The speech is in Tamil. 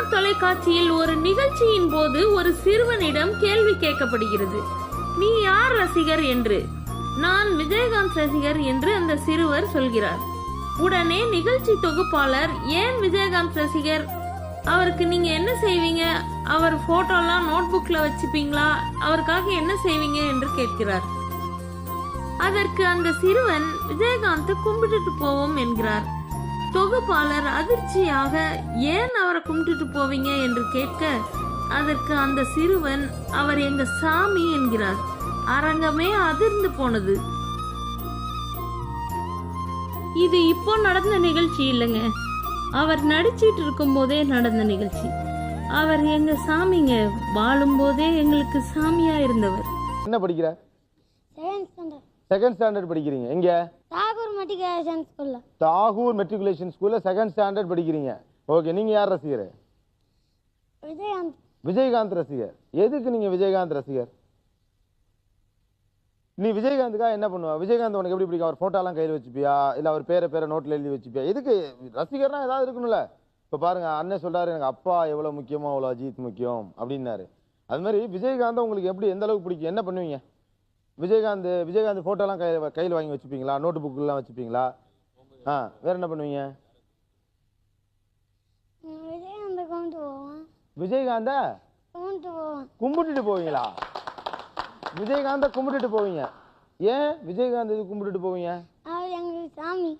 ஸ்டார் தொலைக்காட்சியில் ஒரு நிகழ்ச்சியின் போது ஒரு சிறுவனிடம் கேள்வி கேட்கப்படுகிறது, நீ யார் ரசிகர் என்று. நான் விஜயகாந்த் ரசிகர் என்று அந்த சிறுவர் சொல்கிறார். உடனே நிகழ்ச்சி தொகுப்பாளர், ஏன் விஜயகாந்த் ரசிகர், அவருக்கு நீங்க என்ன செய்வீங்க, அவர் போட்டோலாம் நோட் புக்ல வச்சுப்பீங்களா, அவருக்காக என்ன செய்வீங்க என்று கேட்கிறார். அதற்கு அந்த சிறுவன், விஜயகாந்தை கும்பிட்டுட்டு போவோம் என்கிறார். தொகுப்பாளர் அதிர்ச்சியாக, ஏன் அவரை கும்பிட்டுட்டு போவீங்க என்று கேட்க, அதற்கு அந்த சிறுவன், அவர் எங்க சாமி என்கிறார். அரங்கமே அதிர்ந்து போனது. இது இப்போ நடந்த நிகழ்ச்சி இல்லைங்க, அவர் நடிச்சிட்டு இருக்கும் போதே நடந்த நிகழ்ச்சி. அவர் எங்க சாமிங்க, வாழும் போதே எங்களுக்கு சாமியா இருந்தவர். என்ன படிக்கிற? செகண்ட் ஸ்டாண்டர்ட் படிக்கிறீங்க. எங்க? தாகூர் மெட்ரிகுலேஷன் ஸ்கூல்ல. தாகூர் மெட்ரிகுலேஷன் ஸ்கூல்ல செகண்ட் ஸ்டாண்டர்ட் படிக்கிறீங்க. ஓகே, நீங்க யார் ரசிகர்? விஜயகாந்த். விஜயகாந்த் ரசிகர். எதுக்கு நீங்க விஜயகாந்த் ரசிகர்? நீ விஜயகாந்துக்காக என்ன பண்ணுவா? விஜயகாந்த் உனக்கு எப்படி பிடிக்கும்? அவர் போட்டோலாம் கையில் வச்சுப்பியா, இல்லை அவர் பேரை நோட்டில் எழுதி வச்சுப்பியா? எதுக்கு ரசிகர்னா ஏதாவது இருக்கணும்ல. இப்போ பாருங்க, அண்ணன் சொல்றாரு எனக்கு அப்பா எவ்வளோ முக்கியமோ அவ்வளோ அஜித் முக்கியம் அப்படின்னாரு. அது மாதிரி விஜயகாந்த் உங்களுக்கு எப்படி எந்த அளவுக்கு பிடிக்கும்? என்ன பண்ணுவீங்க? விஜயகாந்த் போட்டோலாம் கையில் வாங்கி வச்சுப்பீங்களா? நோட்டு புக்கெல்லாம் வச்சுப்பீங்களா? வேற என்ன பண்ணுவீங்க? விஜயகாந்த கும்பிட்டுட்டு போவீங்களா? விஜயகாந்த கும்பிட்டுட்டு போவீங்க. ஏன் விஜயகாந்த் கும்பிட்டுட்டு போவீங்க? அவர் எங்களுக்கு சாமி.